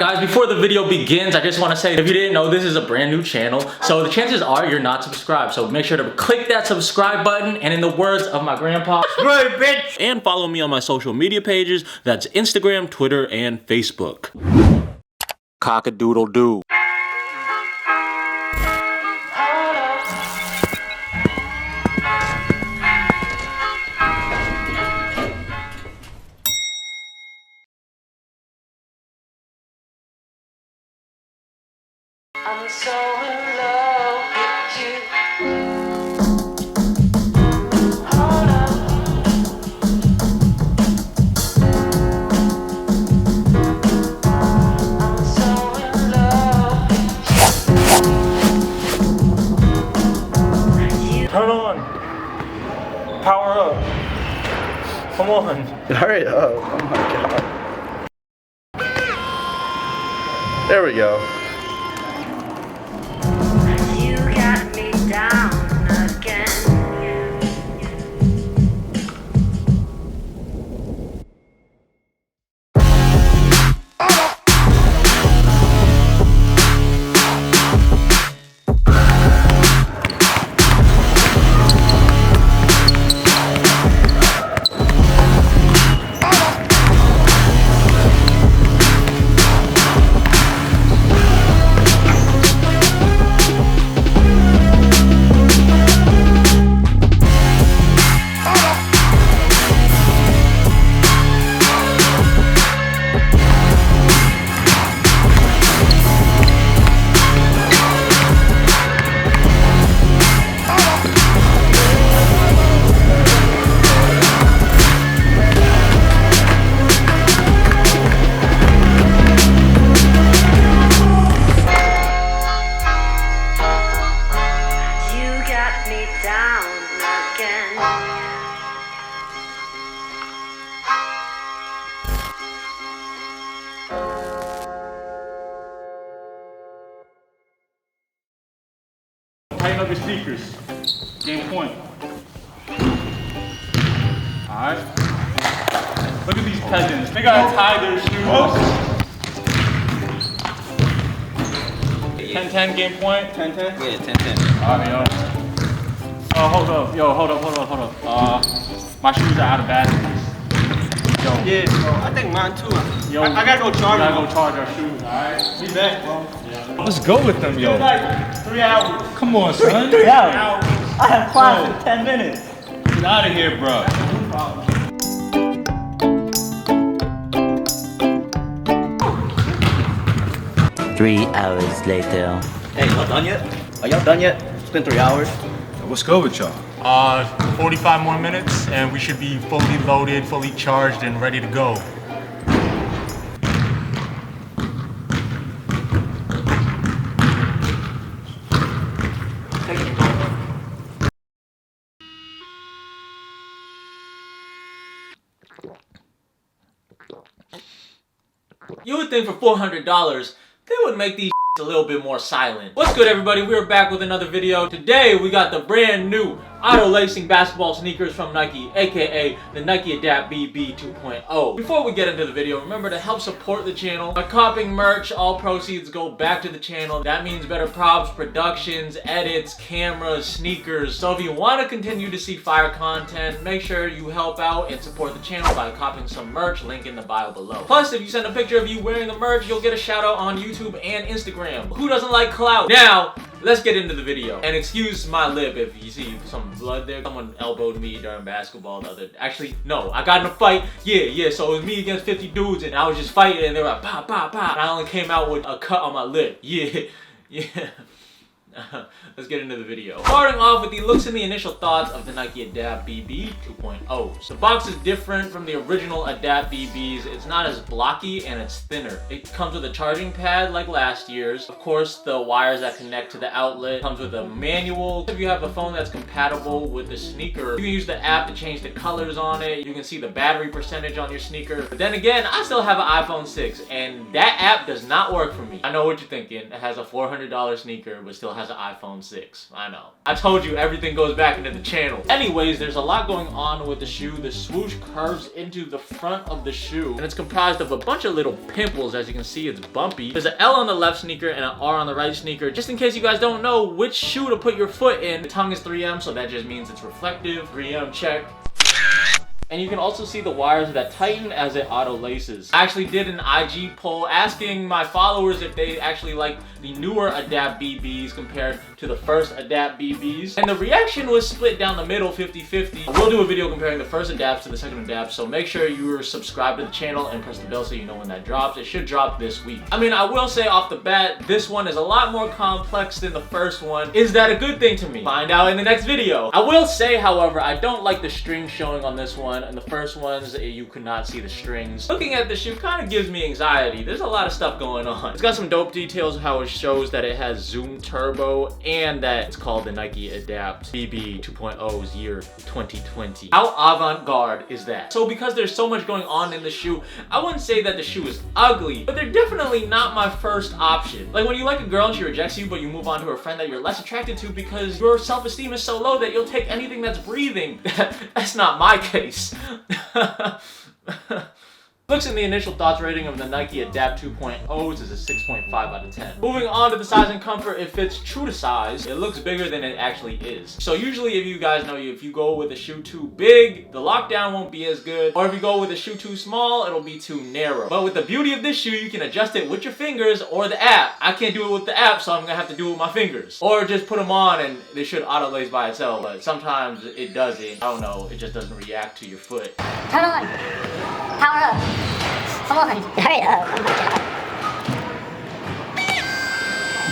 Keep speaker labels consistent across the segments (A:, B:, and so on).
A: guys, before the video begins, I just want to say, if you didn't know, this is a brand new channel, so the chances are you're not subscribed. So make sure to click that subscribe button, and in the words of my grandpa, subscribe, bitch! And follow me on my social media pages. That's Instagram, Twitter, and Facebook. Cock-a-doodle-doo.
B: I'm so in love with you. Hold up. I'm so in love with you.
A: Turn on. Power up. Come on.
C: Hurry up. Oh my god. There we go.
B: You got me down again.
D: Tighten up your sneakers. Game point. Alright. Look at these peasants. They gotta tie their shoes. 10-10 game point. 10-10?
E: Yeah, 10-10.
D: Alright, yo. Oh, hold up. Yo, hold up. My shoes are out of batteries. Yo.
E: Yeah, bro. I think mine too.
D: Yo,
E: I gotta go charge them.
D: We gotta go charge our shoes, alright?
E: Be back, bro.
F: Let's go with them, yo.
D: Like 3 hours.
F: Come on, son.
E: 3 hours. I have class in 10 minutes.
F: Get out of here, bro.
G: 3 hours later.
E: Hey, y'all done yet? Are y'all done yet? It's been 3 hours.
F: What's good with y'all?
D: 45 more minutes and we should be fully loaded, fully charged, and ready to go.
A: You would think for $400, they would make these a little bit more silent. What's good, everybody? We're back with another video. Today, we got the brand new auto lacing basketball sneakers from Nike, aka the Nike Adapt BB 2.0. Before we get into the video, remember to help support the channel by copying merch. All proceeds go back to the channel. That means better props, productions, edits, cameras, sneakers. So if you want to continue to see fire content, make sure you help out and support the channel by copying some merch. Link in the bio below. Plus, if you send a picture of you wearing the merch, you'll get a shout out on YouTube and Instagram. Who doesn't like clout? Now, let's get into the video. And excuse my lip if you see some blood there. Someone elbowed me during basketball the other... Actually, no. I got in a fight. Yeah. So it was me against 50 dudes and I was just fighting and they were like, pop. And I only came out with a cut on my lip. Yeah. Let's get into the video. Starting off with the looks and the initial thoughts of the Nike Adapt BB 2.0. The box is different from the original Adapt BBs. It's not as blocky and it's thinner. It comes with a charging pad like last year's. Of course, the wires that connect to the outlet. Comes with a manual. If you have a phone that's compatible with the sneaker, you can use the app to change the colors on it. You can see the battery percentage on your sneaker. But then again, I still have an iPhone 6 and that app does not work for me. I know what you're thinking. It has a $400 sneaker but still has has an iPhone 6. I know. I told you everything goes back into the channel. Anyways, there's a lot going on with the shoe. The swoosh curves into the front of the shoe, and it's comprised of a bunch of little pimples. As you can see, it's bumpy. There's an L on the left sneaker and an R on the right sneaker. Just in case you guys don't know which shoe to put your foot in, the tongue is 3M, so that just means it's reflective. 3M check. And you can also see the wires that tighten as it auto laces. I actually did an IG poll asking my followers if they actually like the newer Adapt BBs compared to the first Adapt BBs. And the reaction was split down the middle, 50-50. I will do a video comparing the first Adapts to the second Adapt, so make sure you're subscribed to the channel and press the bell so you know when that drops. It should drop this week. I mean, I will say off the bat, this one is a lot more complex than the first one. Is that a good thing to me? Find out in the next video. I will say, however, I don't like the strings showing on this one. And the first ones, you could not see the strings. Looking at the shoe kind of gives me anxiety. There's a lot of stuff going on. It's got some dope details how it shows that it has Zoom Turbo and that it's called the Nike Adapt BB 2.0's year 2020. How avant-garde is that? So because there's so much going on in the shoe, I wouldn't say that the shoe is ugly, but they're definitely not my first option. Like when you like a girl and she rejects you, but you move on to her friend that you're less attracted to because your self-esteem is so low that you'll take anything that's breathing. That's not my case. Looks in the initial thoughts rating of the Nike Adapt 2.0's is a 6.5 out of 10. Moving on to the size and comfort, it fits true to size. It looks bigger than it actually is. So usually if you guys know, if you go with a shoe too big, the lockdown won't be as good. Or if you go with a shoe too small, it'll be too narrow. But with the beauty of this shoe, you can adjust it with your fingers or the app. I can't do it with the app, so I'm gonna have to do it with my fingers. Or just put them on and they should auto lace by itself. But sometimes it doesn't. I don't know, it just doesn't react to your foot.
H: Turn on. Power up. Come on, hurry up. Oh my god.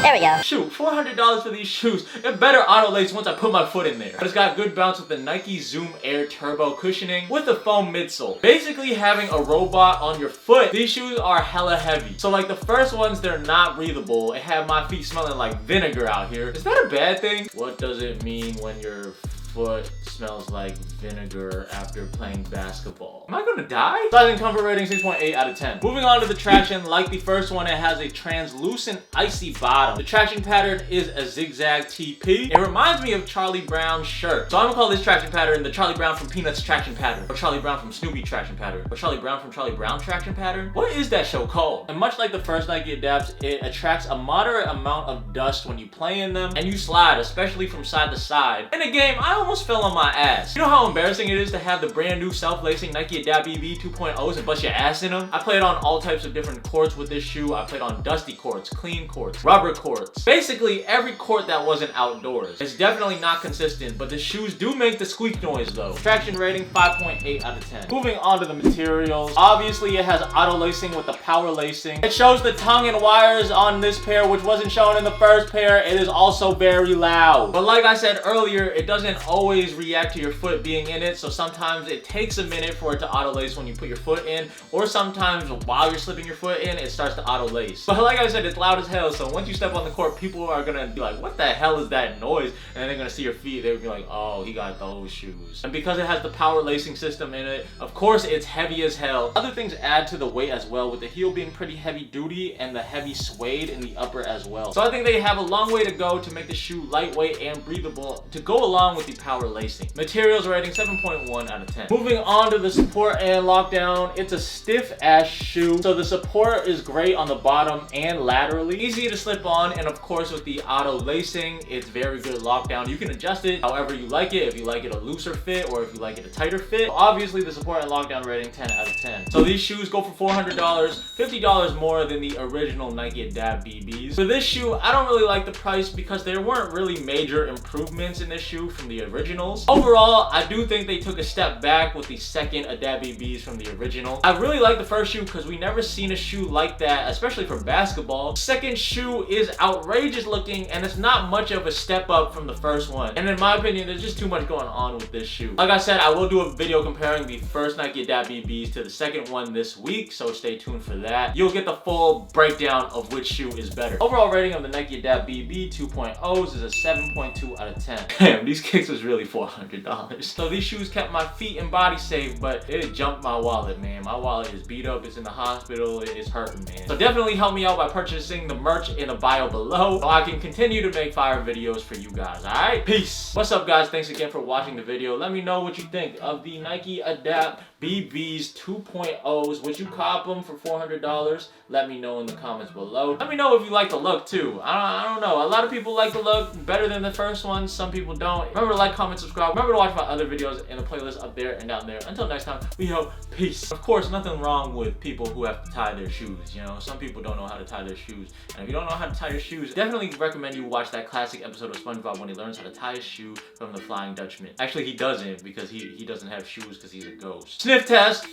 H: There we go.
A: Shoot, $400 for these shoes. It better auto lace once I put my foot in there. But it's got good bounce with the Nike Zoom Air Turbo cushioning with the foam midsole. Basically having a robot on your foot. These shoes are hella heavy. So like the first ones, they're not breathable. It had my feet smelling like vinegar out here. Is that a bad thing? What does it mean when your foot smells like vinegar after playing basketball? Am I gonna die? Size and comfort rating 6.8 out of 10. Moving on to the traction, like the first one, it has a translucent icy bottom. The traction pattern is a zigzag TP. It reminds me of Charlie Brown's shirt. So I'm gonna call this traction pattern the Charlie Brown from Peanuts traction pattern, or Charlie Brown from Snoopy traction pattern, or Charlie Brown from Charlie Brown traction pattern. What is that show called? And much like the first Nike Adapts, it attracts a moderate amount of dust when you play in them and you slide, especially from side to side. In a game, I almost fell on my ass. You know how embarrassing it is to have the brand new self-lacing Nike Adapt BB 2.0s and bust your ass in them? I played on all types of different courts with this shoe. I played on dusty courts, clean courts, rubber courts. Basically every court that wasn't outdoors. It's definitely not consistent, but the shoes do make the squeak noise though. Traction rating 5.8 out of 10. Moving on to the materials. Obviously it has auto lacing with the power lacing. It shows the tongue and wires on this pair, which wasn't shown in the first pair. It is also very loud. But like I said earlier, it doesn't always react to your foot being in it, so sometimes it takes a minute for it to auto lace when you put your foot in, or sometimes while you're slipping your foot in, it starts to auto lace. But like I said, it's loud as hell, so once you step on the court, people are gonna be like, what the hell is that noise? And then they're gonna see your feet, they're gonna be like, oh, he got those shoes. And because it has the power lacing system in it, of course it's heavy as hell. Other things add to the weight as well, with the heel being pretty heavy duty and the heavy suede in the upper as well. So I think they have a long way to go to make the shoe lightweight and breathable to go along with the power lacing. Materials rating 7.1 out of 10. Moving on to the support and lockdown, it's a stiff ass shoe, so the support is great on the bottom and laterally, easy to slip on, and of course with the auto lacing, it's very good lockdown. You can adjust it however you like it, if you like it a looser fit or if you like it a tighter fit. Obviously the support and lockdown rating 10 out of 10. So these shoes go for $400, $50 more than the original Nike Adapt BBs. For this shoe, I don't really like the price because there weren't really major improvements in this shoe from the originals. Overall, I do think they took a step back with the second Adapt BBs from the original. I really like the first shoe because we never seen a shoe like that, especially for basketball. Second shoe is outrageous looking and it's not much of a step up from the first one. And in my opinion, there's just too much going on with this shoe. Like I said, I will do a video comparing the first Nike Adapt BBs to the second one this week, so stay tuned for that. You'll get the full breakdown of which shoe is better. Overall rating of the Nike Adapt BB 2.0s is a 7.2 out of 10. Damn, these kicks was was really $400. So these shoes kept my feet and body safe, but it jumped my wallet, man. My wallet is beat up, it's in the hospital, it's hurting, man. So definitely help me out by purchasing the merch in the bio below so I can continue to make fire videos for you guys, alright? Peace. What's up, guys? Thanks again for watching the video. Let me know what you think of the Nike Adapt BBs 2.0s. Would you cop them for $400? Let me know in the comments below. Let me know if you like the look too. I don't know. A lot of people like the look better than the first one. Some people don't. Remember to like, comment, subscribe. Remember to watch my other videos in the playlist up there and down there. Until next time, we hope. Peace. Of course, nothing wrong with people who have to tie their shoes. You know, some people don't know how to tie their shoes. And if you don't know how to tie your shoes, definitely recommend you watch that classic episode of SpongeBob when he learns how to tie his shoe from the Flying Dutchman. Actually, he doesn't because he doesn't have shoes because he's a ghost. Sniff test.